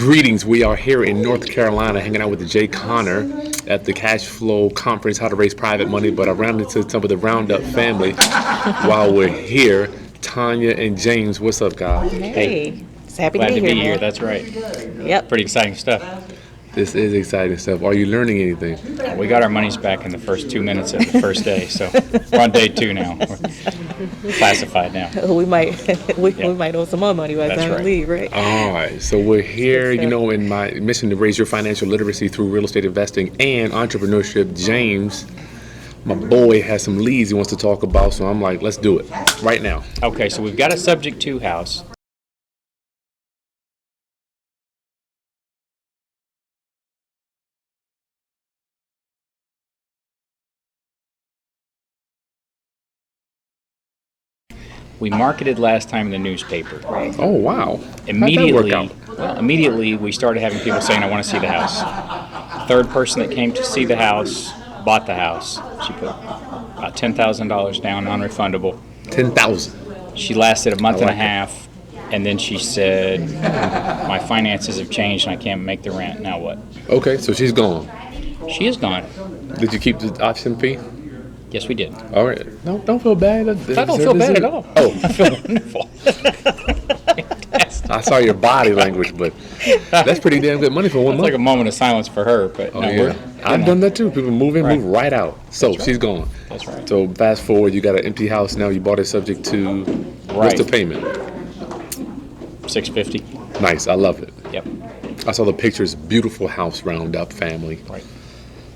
Greetings. We are here in North Carolina hanging out with Jay Connor at the Cash Flow Conference, How to Raise Private Money. But I ran into some of the Roundup family while we're here. Tonia and James, what's up, guys? Hey. It's happy Glad to be here. That's right. Yep. Pretty exciting stuff. This is exciting stuff. Are you learning anything? We got our monies back in the first 2 minutes of the first day, so we're on day 2 now. We're classified now. We might owe some more money by the That's time we right. leave, right? All right. So we're here, in my mission to raise your financial literacy through real estate investing and entrepreneurship. James, my boy, has some leads he wants to talk about, so I'm like, let's do it right now. Okay, so we've got a subject to house. We marketed last time in the newspaper. Oh, wow. Immediately, How'd that work out? immediately we started having people saying, I want to see the house. Third person that came to see the house bought the house. She put about $10,000 down, non-refundable. 10,000. She lasted a month and a like it. half, and then she said, my finances have changed and I can't make the rent. Now what? Okay, so she's gone. She is gone. Did you keep the option fee? Yes, we did. All right. No, don't feel bad. I don't feel bad at all. Oh, I feel wonderful. I saw your body language, but that's pretty damn good money for 1 It's month. like a moment of silence for her, but Oh, no, yeah. I've done that too. People move in, Right. move right out. So That's right. she's gone. That's right. So fast forward, you got an empty house now. You bought it subject to what's Right. the payment? $650. Nice. I love it. Yep. I saw the pictures. Beautiful house, Roundup family. Right.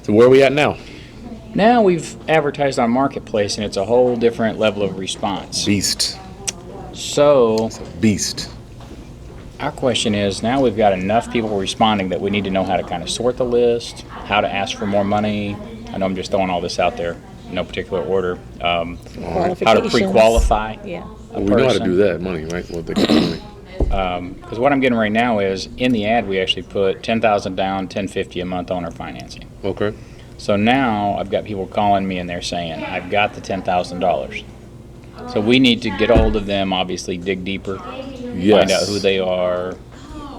So where are we at now? Now we've advertised on Marketplace, and it's a whole different level of response. Beast. So Beast. our question is, now we've got enough people responding that we need to know how to kind of sort the list, how to ask for more money. I know I'm just throwing all this out there, no particular order. How to Qualifications. pre-qualify Yeah. a We know how to person. do that. Money, right? Well, they get money. Because what I'm getting right now is, in the ad, we actually put $10,000 down, $1050 a month owner financing. Okay. So now I've got people calling me and they're saying, I've got the $10,000. So we need to get a hold of them, obviously dig deeper, Yes. find out who they are,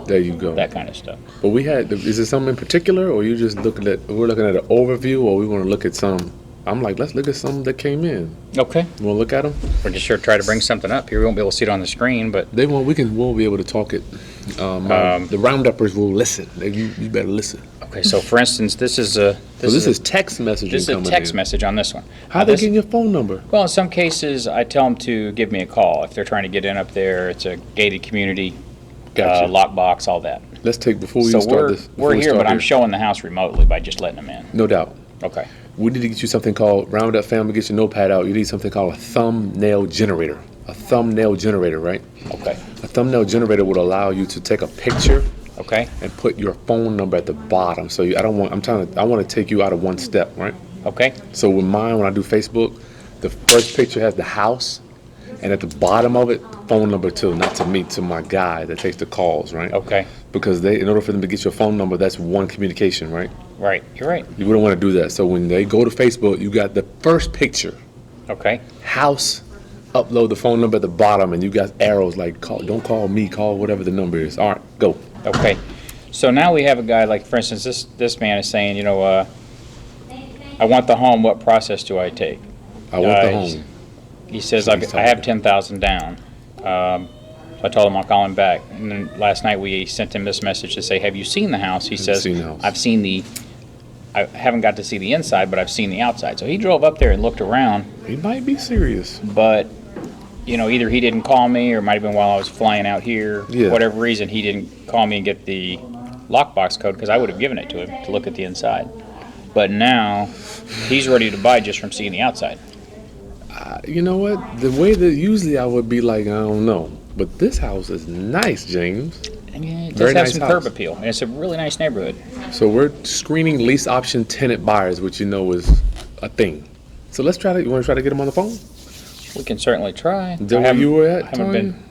There you go. that kind of stuff. But we had. Is it something in particular, or you just looking at? We're looking at an overview, or we want to look at some? I'm like, let's look at some that came in. Okay. You want to look at them? We're just sure to try to bring something up here. We won't be able to see it on the screen, but They won't. We'll be able to talk it. The Rounduppers will listen. You better listen. okay. So for instance, this is a So this is text messaging this is a coming text in. message on this one. How Now they this- getting your phone number? Well, in some cases, I tell them to give me a call if they're trying to get in up there. It's a gated community, Gotcha. lockbox, all that. Let's take before we So start this. before we're we here, start but I'm showing the house remotely by just letting them in. No doubt. Okay. We need to get you something called Roundup Family. Get your notepad out. You need something called a thumbnail generator. A thumbnail generator, right? Okay. A thumbnail generator would allow you to take a picture Okay. and put your phone number at the bottom. So I want to take you out of one step, right? Okay. So with mine, when I do Facebook, the first picture has the house, and at the bottom of it, phone number too. Not to me, to my guy that takes the calls, right? Okay. Because in order for them to get your phone number, that's one communication, right? Right. You're right. You wouldn't want to do that. So when they go to Facebook, you got the first picture, Okay. house, upload the phone number at the bottom, and you got arrows like don't call me, call whatever the number is. All right, go. Okay. So now we have a guy like, for instance, this man is saying, I want the home. What process do I take? I want the He's- home. He says, So he's I have talking. 10,000 down. So I told him I'll call him back. And then last night we sent him this message to say, have you seen the house? He says, seen the house. I've seen I haven't got to see the inside, but I've seen the outside. So he drove up there and looked around, He might be serious. but either he didn't call me or it might have been while I was flying out here. Yeah. For whatever reason, he didn't call me and get the lockbox code because I would have given it to him to look at the inside. But now he's ready to buy just from seeing the outside. You know what? The way that usually I would be like, I don't know. But this house is nice, James. And yeah, it Very does have nice some house. curb appeal, and it's a really nice neighborhood. So we're screening lease option tenant buyers, which you know is a thing. So let's try to. You want to try to get them on the phone? We can certainly try. Is that where you were at, I haven't Tonia? been.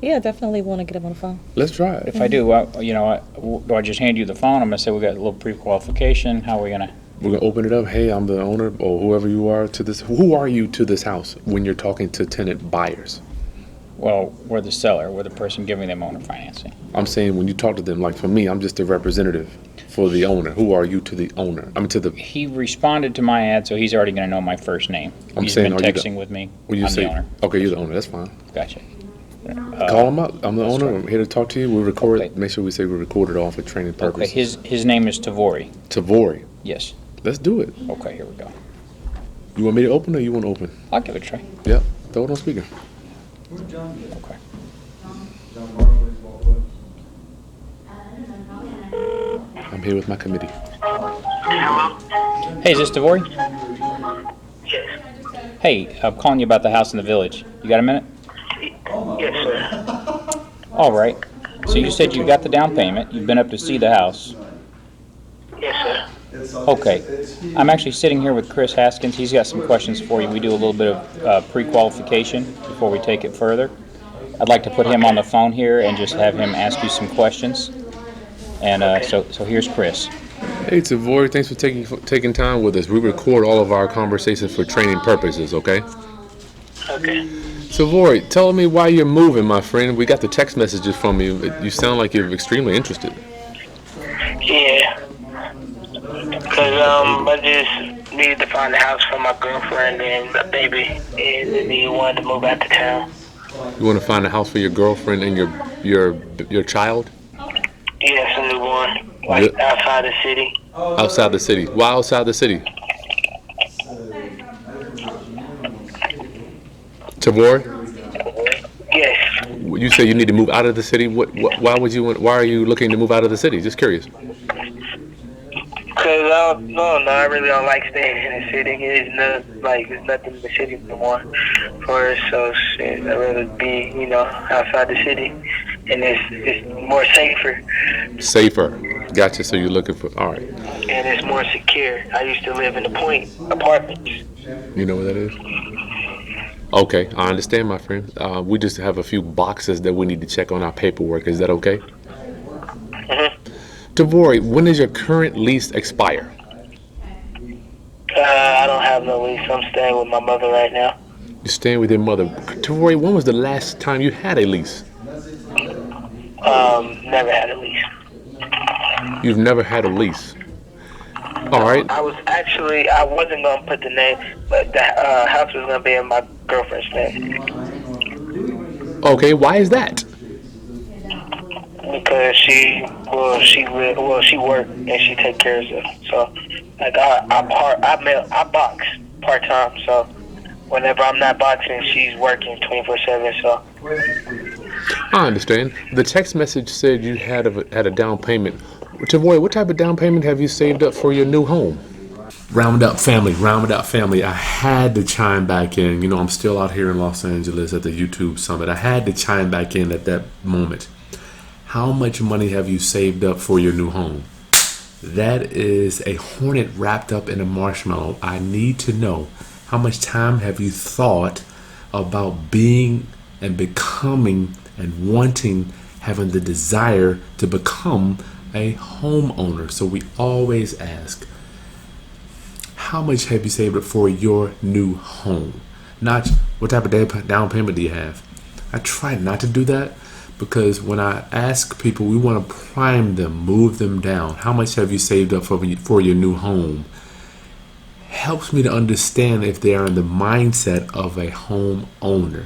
Yeah, definitely want to get them on the phone. Let's try it. If I do, do I just hand you the phone? I'm gonna say we got a little pre-qualification. How are we gonna? We're gonna open it up. Hey, I'm the owner, or whoever you are to this. Who are you to this house when you're talking to tenant buyers? Well, we're the seller. We're the person giving them owner financing. I'm saying when you talk to them, like for me, I'm just a representative for the owner. Who are you to the owner? I mean, to the. He responded to my ad, so he's already going to know my first name. He's saying, been are you the- texting with me. When you I'm say, the owner. okay, you're the owner. That's fine. Gotcha. Call him up. I'm the owner. fine. I'm here to talk to you. We'll record. Okay. Make sure we say we recorded all for training Okay, purposes. his name is Tavori. Tavori. Yes. Let's do it. Okay, here we go. You want me to open or you want to open? I'll give it a try. Yep. Throw it on speaker. Okay. I'm here with my committee. Hey, is this Tavori? Yes. Hey, I'm calling you about the house in the village. You got a minute? Yes, sir. All right. So you said you got the down payment. You've been up to see the house. Yes, sir. Okay. I'm actually sitting here with Kris Haskins. He's got some questions for you. We do a little bit of pre-qualification before we take it further. I'd like to put him on the phone here and just have him ask you some questions. And so here's Kris. Hey, Tavori. Thanks for taking time with us. We record all of our conversations for training purposes. Okay. Okay. Tavori, tell me why you're moving, my friend. We got the text messages from you. You sound like you're extremely interested. Yeah. Because I just needed to find a house for my girlfriend and a baby, and then he wanted to move out to town. You want to find a house for your girlfriend and your child? Yes, a new one, like Yeah. outside the city. Outside the city. Why outside the city? Tavori, Yes. you say you need to move out of the city. Why are you looking to move out of the city? Just curious. Because I really don't like staying in the city. There's nothing in the city anymore for us. So shit, I'd rather be, outside the city, and it's more safer Safer. Gotcha. So you're looking for. All right. and it's more secure. I used to live in the Point apartments. You know what that is? Okay, I understand, my friend. We just have a few boxes that we need to check on our paperwork. Is that okay? Mm-hmm. Tavori, when does your current lease expire? I don't have no lease. I'm staying with my mother right now. You're staying with your mother. Tavori, when was the last time you had a lease? Never had a lease. You've never had a lease. All right. I wasn't gonna put the name, but the house was gonna be in my girlfriend's name Okay, why is that? because she worked and she take care of it. So, like I box part time. So, whenever I'm not boxing, she's working 24/7. So, I understand. The text message said you had a down payment. Tavori, what type of down payment have you saved up for your new home? Roundup family. I had to chime back in. I'm still out here in Los Angeles at the YouTube Summit. I had to chime back in at that moment. How much money have you saved up for your new home? That is a hornet wrapped up in a marshmallow. I need to know, how much time have you thought about being and becoming and wanting, having the desire to become a homeowner? So we always ask, how much have you saved up for your new home? Not what type of down payment do you have? I try not to do that because when I ask people, we want to prime them, move them down. How much have you saved up for your new home? Helps me to understand if they are in the mindset of a homeowner.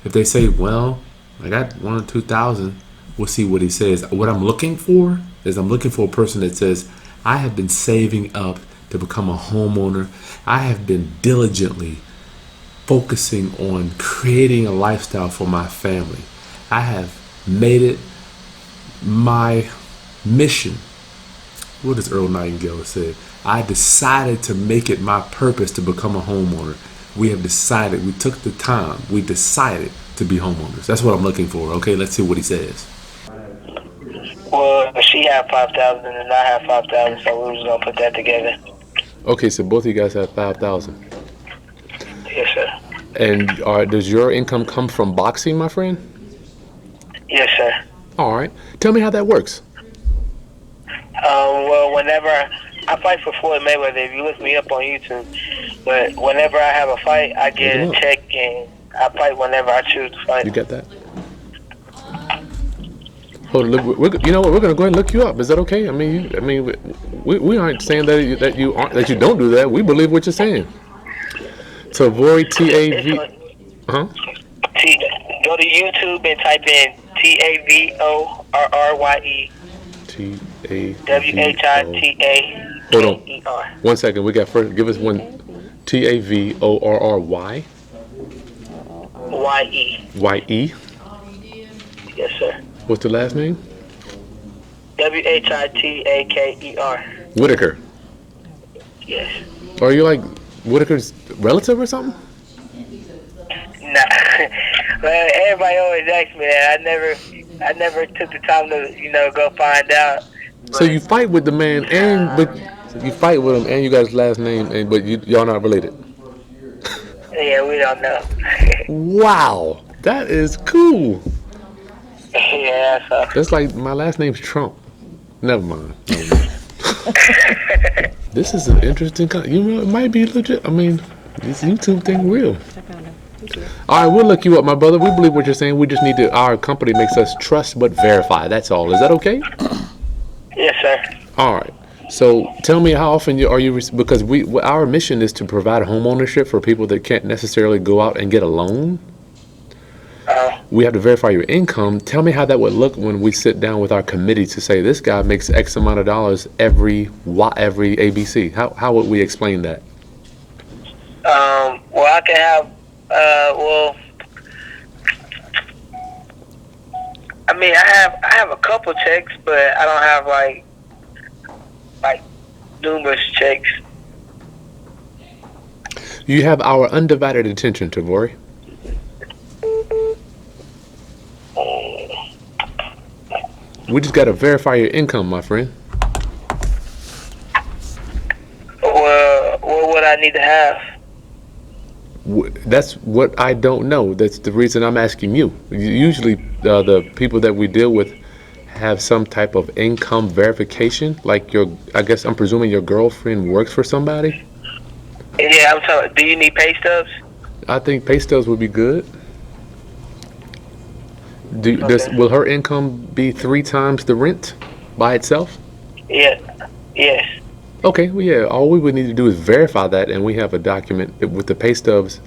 If they say, well, I got 1 or 2,000, we'll see what he says. What I'm looking for is a person that says, I have been saving up to become a homeowner. I have been diligently focusing on creating a lifestyle for my family. I have made it my mission. What does Earl Nightingale say? I decided to make it my purpose to become a homeowner. We have decided, we took the time, we decided to be homeowners. That's what I'm looking for. Okay, let's see what he says. well, she had 5,000 and I had 5,000, so we was gonna put that together. Okay, so both of you guys have 5,000. Yes, sir. And does your income come from boxing, my friend? Yes, sir. All right. Tell me how that works. Well, whenever I fight for Floyd Mayweather, if you look me up on YouTube, but whenever I have a fight, I get a check and I fight whenever I choose to fight. You get that? Hold on, look, you know what? We're gonna go ahead and look you up. Is that okay? I mean, we aren't saying that you don't do that. We believe what you're saying. Tavori, TAV. Huh? Go to YouTube and type in TAVORRYE. WHITA. Hold on. 1 second. We got first. Give us one. TAVORRY. YE. Yes, sir. What's the last name? WHITAKER. Whitaker. Yes. Are you like Whitaker's relative or something? Nah. Well, everybody always asks me that. I never took the time to, go find out. So you fight with the man, but you fight with him, and you got his last name, but y'all not related. Yeah, we don't know. Wow, that is cool. Yeah, so. That's like my last name's Trump. Never mind. This is an interesting. It might be legit. I mean, this YouTube thing real. All right, we'll look you up, my brother. We believe what you're saying. We just need to. Our company makes us trust but verify. That's all. Is that okay? Yes, sir. All right. So tell me, how often are you? Because our mission is to provide home ownership for people that can't necessarily go out and get a loan. We have to verify your income. Tell me how that would look when we sit down with our committee to say this guy makes X amount of dollars every ABC. How would we explain that? Well, I can have. I mean, I have a couple checks, but I don't have like numerous checks. You have our undivided attention, Tavori. We just got to verify your income, my friend. Well, what would I need to have? That's what I don't know. That's the reason I'm asking you. Usually, the people that we deal with have some type of income verification. Like I guess I'm presuming your girlfriend works for somebody. Yeah, I'm talking. Do you need pay stubs? I think pay stubs would be good. Will her income be 3 times the rent by itself? Yeah. Yes. Okay, well, yeah, all we would need to do is verify that, and we have a document with the pay stubs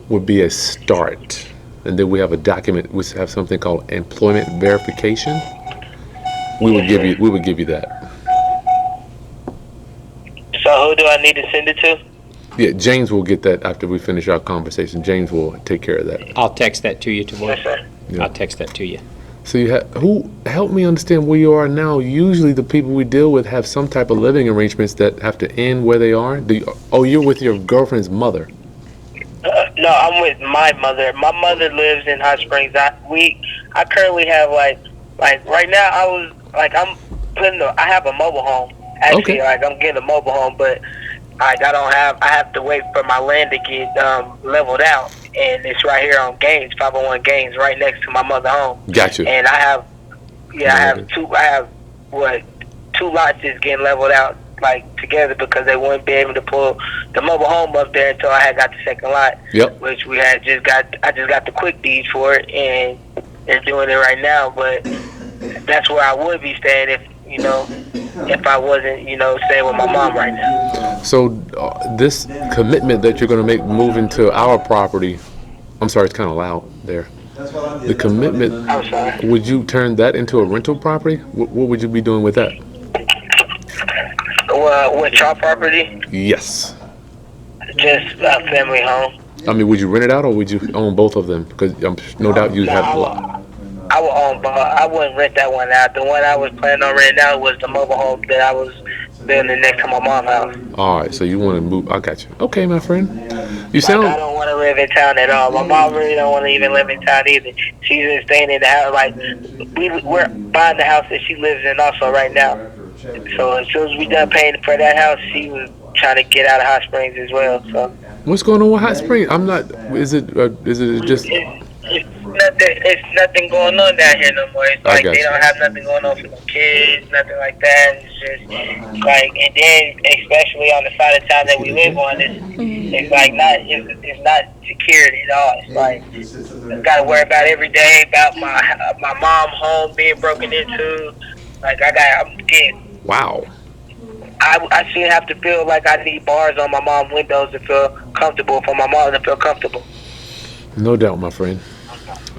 would be a start. And then we have a document which have something called employment verification. We would give you that. So who do I need to send it to? Yeah, James will get that after we finish our conversation. James will take care of that. I'll text that to you tomorrow. Yes, sir. Yeah. I'll text that to you. So who help me understand where you are now? Usually the people we deal with have some type of living arrangements that have to end where they are. You're with your girlfriend's mother. No, I'm with my mother. My mother lives in Hot Springs. I currently have like right now I have a mobile home. Actually, Okay. I'm getting a mobile home, but I have to wait for my land to get leveled out, and it's right here on Gaines, 501 Gaines, right next to my mother home. Gotcha. And I have two lots that's getting leveled out together because they wouldn't be able to pull the mobile home up there until I had got the second lot. Yep. Which I just got the quick deed for it, and they're doing it right now. But that's where I would be staying if I wasn't, staying with my mom right now. So this commitment that you're going to make moving to our property, I'm sorry, it's kind of loud there. The commitment, I'm sorry. would you turn that into a rental property? What would you be doing with that? With your property? Yes. Just a family home. I mean, would you rent it out or would you own both of them? Because no doubt you have a lot. I would own both. I wouldn't rent that one out. The one I was planning on renting out was the mobile home that I was building next to my mom's house. All right, so you want to move. I got you. Okay, my friend. You sound. I don't want to live in town at all. My mom really don't want to even live in town either. She's just staying in the house. We're buying the house that she lives in also right now. So as soon as we done paying for that house, she was trying to get out of Hot Springs as well. So What's going on with Hot Springs? I'm not. Is it just? nothing going on down here no more. It's I like got they you. don't have nothing going on for the kids, nothing like that. It's just like, and then especially on the side of town that we live on, it's like it's not security at all. It's like I gotta worry about every day about my mom home being broken into. Like I'm getting. Wow. I should have to feel like I need bars on my mom's windows to feel comfortable, for my mom to feel comfortable. No doubt, my friend.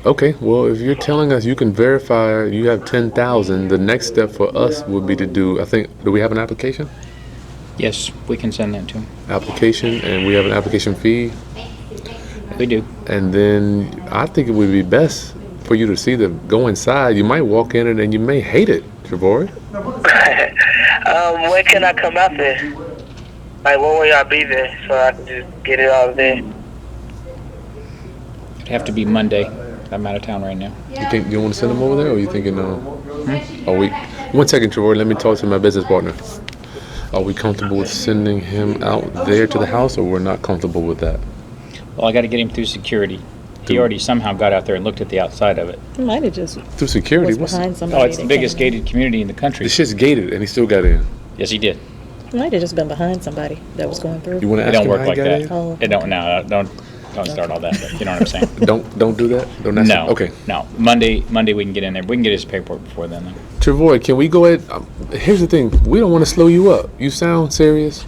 Okay, well, if you're telling us you can verify you have 10,000, the next step for us would be to do we have an application? Yes, we can send that to him. Application, and we have an application fee. We do. And then I think it would be best for you to go inside. You might walk in and you may hate it, Trevor. When can I come out there? Like, when will y'all be there so I can just get it all there? It'd have to be Monday. I'm out of town right now. You think you want to send him over there, or are you thinking, are we? 1 second, Trevor. Let me talk to my business partner. Are we comfortable with sending him out there to the house, or we're not comfortable with that? Well, I got to get him through security. He already somehow got out there and looked at the outside of it. He might have just Through security? was behind somebody. Oh, it's the that biggest came in. gated community in the country. The shit's gated, and he still got in. Yes, he did. He might have just been behind somebody that was going through. You want to It ask don't him work how he like got that. in? Oh, It don't. No, don't start all that. But you know what I'm saying? Don't do that. Don't ask him? No. Okay. No. Monday we can get in there. We can get his paperwork before then. Though. Trevor, can we go ahead? Here's the thing. We don't want to slow you up. You sound serious.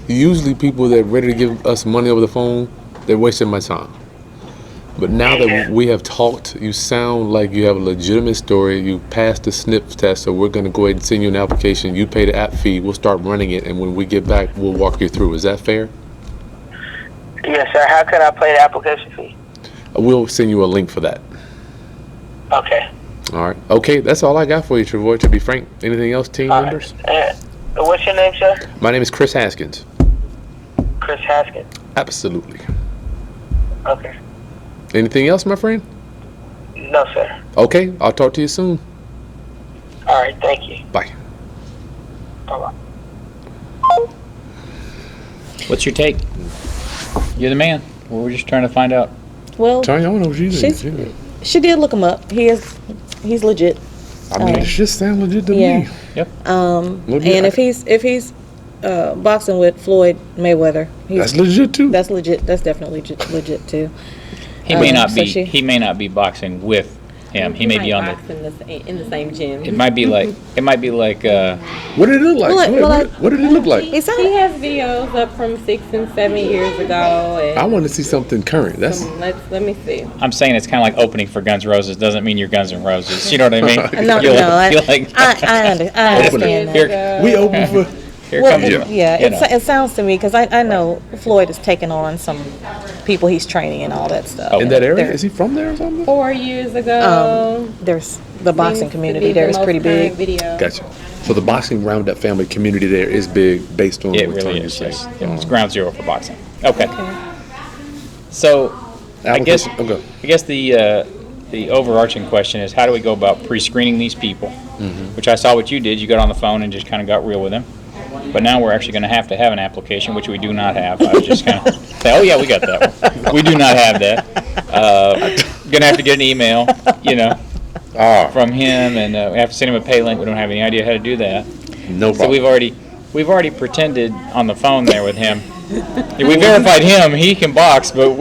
Usually people that are ready to give us money over the phone, they're wasting my time. But now that we have talked, you sound like you have a legitimate story. You passed the sniff test, so we're going to go ahead and send you an application. You pay the app fee. We'll start running it, and when we get back, we'll walk you through. Is that fair? Yes, sir. How can I pay the application fee? We'll send you a link for that. Okay. All right. Okay, that's all I got for you, Trevor. To be frank, anything else, team members? What's your name, sir? My name is Kris Haskins. Kris Haskins. Absolutely. Okay. Anything else, my friend? No, sir. Okay, I'll talk to you soon. All right. Thank you. Bye. Bye-bye. What's your take? You're the man. We're just trying to find out. well, Tonya, I don't know what you think. she did look him up. He's legit. I mean, it just sounds legit to Yeah. me. Yep. Look, And if he's boxing with Floyd Mayweather, that's legit too. That's legit. That's definitely legit too. He may not so be. she- He may not be boxing with him. He may be on the. in the same gym. It might be like. It might be like. What did it look like? Well, What did it look like? He sound- He has videos up from 6 and 7 years ago. And I want to see something current. That's let me see. I'm saying it's kind of like opening for Guns N' Roses. Doesn't mean you're Guns N' Roses. You know what I mean? No, You're no, like- you're like- I understand that. Here, we open for. here Well, comes. Yeah. you know. it sounds to me because I know Floyd is taking on some people he's training and all that stuff. In that area? There- Is he from there or something? 4 years ago. There's the boxing seems to community be there the is most pretty current big. Video. Gotcha. So the boxing Roundup family community there is big based on It what really Tonya is. said. Yes. It's ground zero for boxing. Okay. So I guess the overarching question is how do we go about pre-screening these people? Which I saw what you did. You got on the phone and just kind of got real with them. But now we're actually going to have an application, which we do not have. I was just kind of say, oh yeah, we got that one. We do not have that. Going to have to get an email, from him, and we have to send him a pay link. We don't have any idea how to do that. No So problem. we've already pretended on the phone there with him. We verified him. He can box, but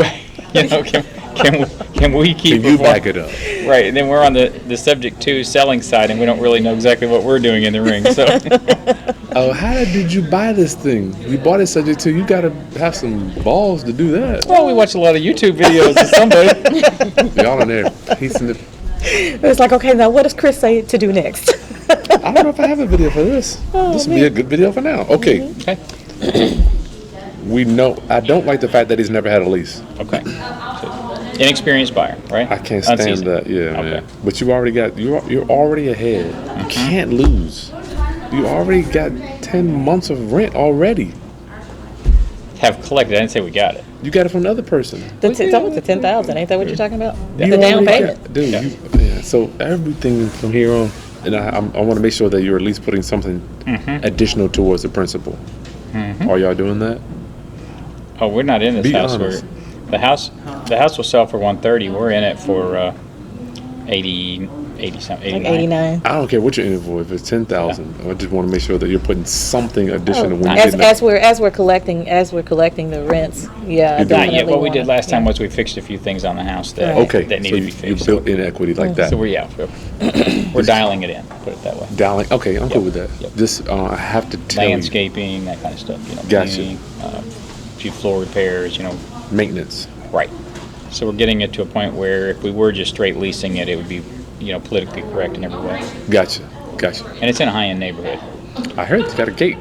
can we keep? Can you back it up? Right, and then we're on the subject to selling side, and we don't really know exactly what we're doing in the ring. So How did you buy this thing? You bought it subject to. You got to have some balls to do that. well, we watch a lot of YouTube videos of somebody. Y'all in there piecing it. It's like, okay, now what does Kris say to do next? I don't know if I have a video for this. This would be a good video for now. Okay. Okay. We know. I don't like the fact that he's never had a lease. Okay. So, inexperienced buyer, right? I can't stand Unseasoned. that. Yeah, Okay. man. But you already got. You're already ahead. You can't lose. You already got 10 months of rent already. Have collected. I didn't say we got it. You got it from another person. Talking about the 10,000, ain't that what you're talking about? You The down already payment. got- dude. So everything from here on, and I want to make sure that you're at least putting something additional towards the principal. Are y'all doing that? Oh, we're not in this Be house. honest. The house will sell for 130. We're in it for 80 something. Like 89. I don't care what you're in it for. If it's 10,000, I just want to make sure that you're putting something additional when you're As, getting that. as we're collecting the rents, yeah, You're doing it. definitely. Yeah, what we did wanna- last time yeah. was we fixed a few things on the house that Okay, that needed to be so you fixed. built in equity like that. So we're dialing it in. Put it that way. Dialing. Okay, I'm cool with that. Yep. Just I have to tell Landscaping, that kind of stuff. You know, Gotcha. cleaning, a few floor repairs. You know, you maintenance. right. So we're getting it to a point where if we were just straight leasing it, it would be politically correct in every way. Gotcha. And it's in a high-end neighborhood. I heard it's got a gate.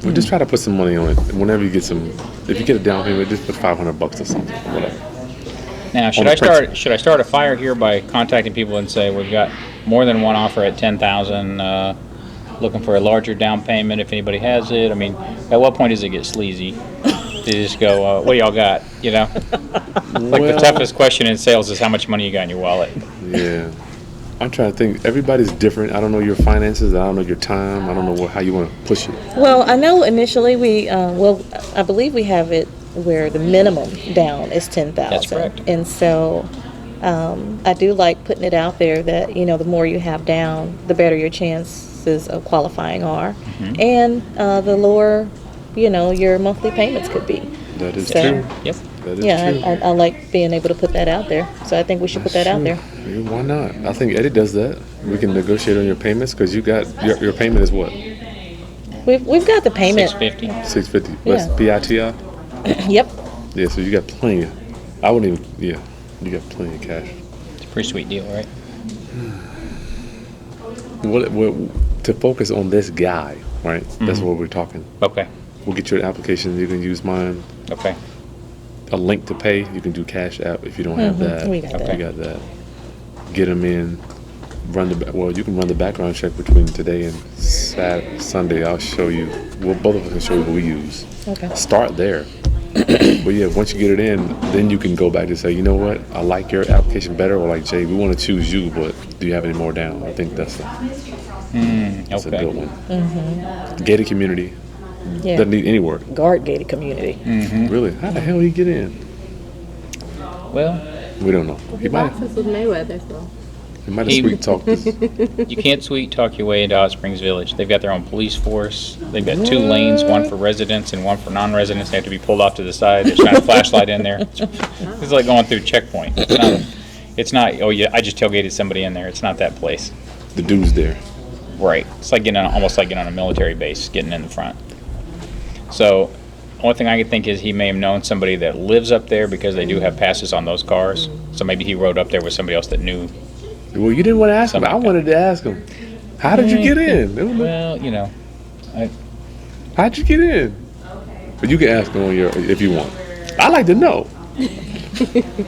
We just try to put some money on it. Whenever you get some, if you get a down payment, just put $500 or something, or whatever. Now, should the I start a fire here by contacting people and say we've got more than one offer at 10,000, looking for a larger down payment if anybody has it? I mean, at what point does it get sleazy? To just go, what do y'all got? Like the toughest question in sales is how much money you got in your wallet. Yeah. I'm trying to think. Everybody's different. I don't know your finances. I don't know your time. I don't know how you want to push it. Well, I know initially I believe we have it where the minimum down is 10,000. That's correct. And so, I do like putting it out there that, the more you have down, the better your chances of qualifying are. Mm-hmm. And, the lower, your monthly payments could be. That is So- true. Yep. That is Yeah, true. I like being able to put that out there. So I think we should put that out there. Yeah, why not? I think Eddie does that. We can negotiate on your payments because you got your payment is what? We've got the payment. $650. $650. Yeah. What's PITI? Yep. Yeah. So you got plenty. I wouldn't even. Yeah. You got plenty of cash. It's a pretty sweet deal, right? What to focus on this guy, right? That's what we're talking. Okay. We'll get you an application. You can use mine. Okay. A link to pay. You can do Cash App if you don't have that. We got Okay. that. You got that. Get them in. You can run the background check between today and Sunday. I'll show you. Well, both of us can show you what we use. Okay. Start there. But yeah, once you get it in, then you can go back and say, you know what? I like your application better. Or like Jay, we want to choose you, but do you have any more down? I think that's a Okay. good one. Gated community. Yeah. Doesn't need any work. Guard gated community. Really? How the hell he get in? Well, We don't know. He might Boxes with Mayweather, so. have sweet talked this. you can't sweet talk your way into Hot Springs Village. They've got their own police force. They've got 2 lanes, one for residents and one for non-residents. They have to be pulled off to the side. There's not a flashlight in there. It's like going through checkpoint. It's not. Oh yeah, I just tailgated somebody in there. It's not that place. The dude's there. Right. It's like almost like getting on a military base, getting in the front. So, only thing I could think is he may have known somebody that lives up there because they do have passes on those cars. So maybe he rode up there with somebody else that knew. Well, you didn't want to ask him. Something I like that. wanted to ask him. How did you get in? Well, How'd you get in? But you can ask him if you want. I like to know.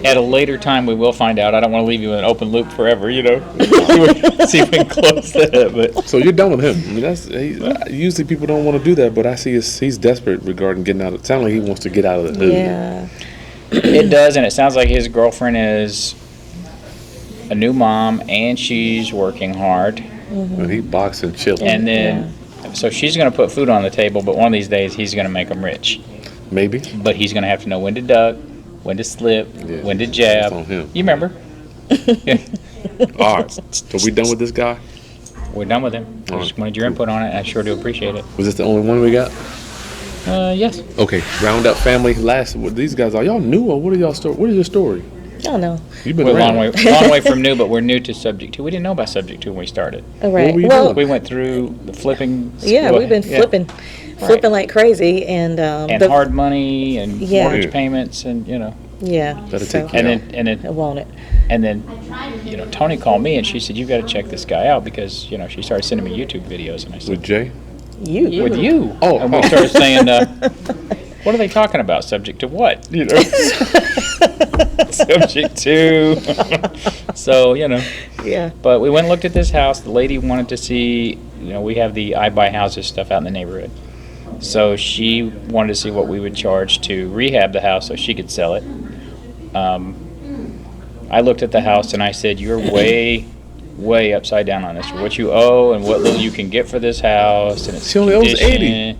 at a later time we will find out. I don't want to leave you in an open loop forever, See if we can close that. But So you're done with him. I mean, usually people don't want to do that, but I see he's desperate regarding getting out. It sounds like he wants to get out of the hood. Yeah. it does, and it sounds like his girlfriend is a new mom, and she's working hard. And he boxing, chilling. And then, so she's going to put food on the table, but one of these days he's going to make them rich. Maybe. But he's going to have to know when to duck, when to slip, Yeah. when to jab. That's on him. You remember? All right. So we done with this guy? We're done with him. I All just right. wanted your input on it. I sure do appreciate it. Was this the only one we got? Yes. Okay. Roundup family. These guys are y'all new or what are y'all story? What is your story? I don't know. You've been We're a around. long way from new, but we're new to subject 2. We didn't know about subject 2 when we started. All right. were you Well, doing? We went through the flipping. yeah, we've been flipping like crazy, and And hard money and Yeah. mortgage Yeah. payments and Yeah. That'll so, take you out. I want it. And then, Tony called me and she said, "You got to check this guy out," because she started sending me YouTube videos, and I said, With Jay? You. "With you?" Oh, and we oh. started saying, "What are they talking about? Subject to what?" Subject to. So Yeah. But we went and looked at this house. The lady wanted to see. We have the I buy houses stuff out in the neighborhood. So she wanted to see what we would charge to rehab the house so she could sell it. I looked at the house and I said, "You're way, way upside down on this. What you owe and what little you can get for this house, and its She only owes condition."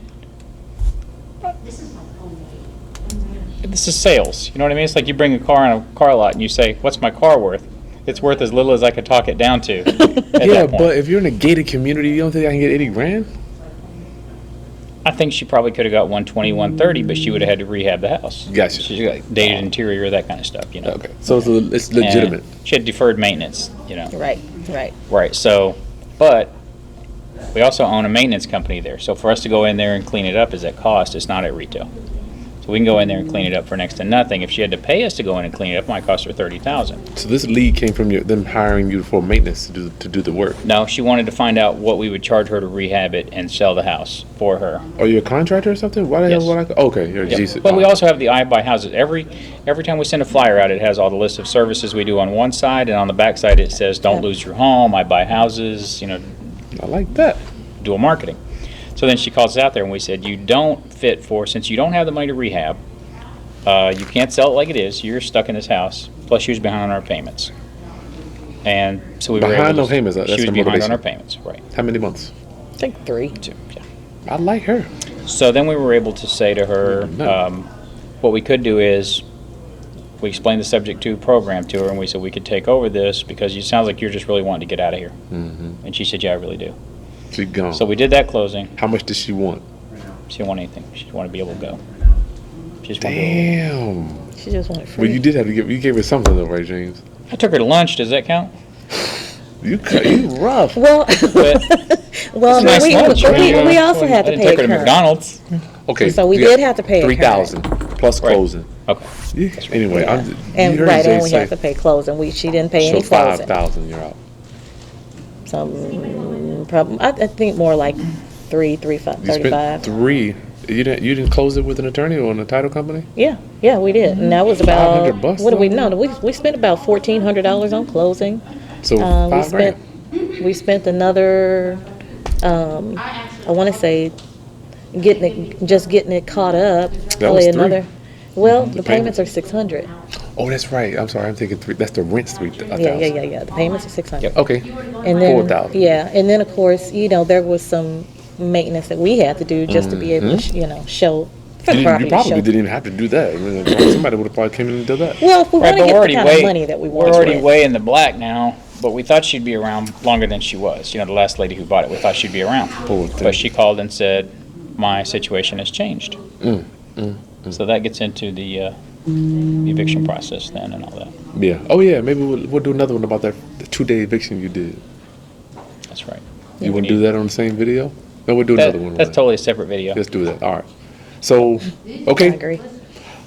this is sales. You know what I mean? It's like you bring a car on a car lot and you say, "What's my car worth?" It's worth as little as I could talk it down to. At Yeah, that point. but if you're in a gated community, you don't think I can get 80 grand? I think she probably could have got 120, 130, but she would have had to rehab the house. Gotcha. She's got dated interior, that kind of stuff, you know. Okay, so it's legitimate. And she had deferred maintenance, you know. Right. Right. So, but we also own a maintenance company there. So for us to go in there and clean it up is at cost. It's not at retail. So we can go in there and clean it up for next to nothing. If she had to pay us to go in and clean it up, it might cost her $30,000. So this lead came from them hiring you for maintenance to do the work. No, she wanted to find out what we would charge her to rehab it and sell the house for her. Are you a contractor or something? Why the Yes. hell would I? Okay, you're a Yep. GC. But we also have the I Buy Houses. Every time we send a flyer out, it has all the list of services we do on one side, and on the back side it says, "Don't lose your home, I buy houses," you know, I like that. dual marketing. So then she calls us out there and we said, "You don't fit for, since you don't have the money to rehab, you can't sell it like it is, you're stuck in this house, plus she was behind on our payments." And so we were Behind able on to, payments, that's she was the behind on motivation. our payments, right. How many months? I think 3. Two, yeah. I like her. So then we were able to say to her, No. what we could do is, we explained the subject to program to her, and we said we could take over this because it sounds like you're just really wanting to get out of here. Mm-hmm. And she said, "Yeah, I really do." She gone. So we did that closing. How much does she want? She didn't want anything. She just wanted to be able to go. She just wanted to be able to go. Damn. She just wanted free. Well, you did have to you gave her something though, right, James? I took her to lunch. Does that count? You rough. Well, But well, nice we, lunch, we, right? we also had I to didn't pay take her to current. McDonald's. Okay. So we you got did have to pay a 3,000 plus Right. closing. Okay. Yeah. Anyway, Yeah. you And heard right, Jay and we say, have to pay closing. She didn't pay so any closing. 5,000, you're out. Some problem. I think more like 35. You spent 3. You didn't close it with an attorney or a title company? Yeah, we did, and that was about $500 what do we though? know? We spent about $1,400 on closing. So We 5 grand. spent another. I want to say, getting it caught up. That was Probably 3. another. Well, the payment. payments are $600. Oh, that's right. I'm sorry. I'm thinking 3. That's the rent's 3,000. Yeah. The payments are $600. Okay. And then 4,000. yeah, and then of course there was some maintenance that we had to do just to be able to show for the You property. probably show. didn't even have to do that. I mean, somebody would have probably came in and did that. Well, if we Right, want to but get we're the already kind of money that we want, we're already way in the black now. But we thought she'd be around longer than she was. You know, the last lady who bought it, we thought she'd be around. Poor thing. But she called and said, "My situation has changed." So that gets into the eviction process then and all that. Yeah. Oh, yeah. Maybe we'll do another one about the 2-day eviction you did. That's right. You want to do that on the same video? No, we'll do That, another one. that's totally a separate video. Let's do that. All right. So, I okay. agree.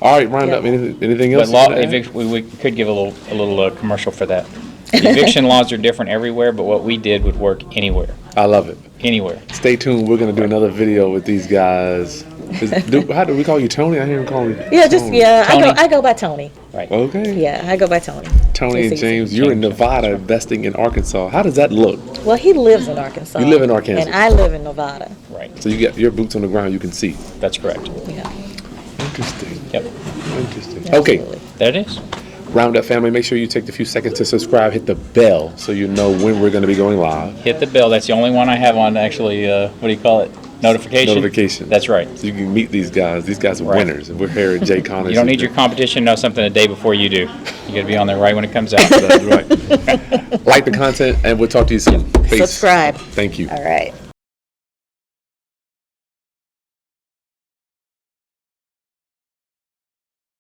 All right, Roundup. Anything else? But law, you wanna add? we could give a little commercial for that. The eviction laws are different everywhere, but what we did would work anywhere. I love it. Anywhere. Stay tuned. We're going to do another video with these guys. How do we call you, Tony? I hear him calling you Yeah, Tony. Tony. I go by Tony. Okay. Yeah, I go by Tony. Tony and It's easy. James, you're in Nevada investing in Arkansas. How does that look? Well, he lives in Arkansas. You live in Arkansas. And I live in Nevada. Right. So you got your boots on the ground, you can see. That's correct. Yeah. Interesting. Yep. Interesting. Okay. Absolutely. There it is. Roundup family, make sure you take the few seconds to subscribe, hit the bell so you know when we're going to be going live. Hit the bell. That's the only one I have on actually, what do you call it? Notification? Notification. That's right. So you can meet these guys. These guys are Right. winners. And we're here at Jay Connors. You don't need your competition to know something a day before you do. You got to be on there right when it comes out. That's right. Like the content, and we'll talk to you soon. Peace. Subscribe. Thank you. All right.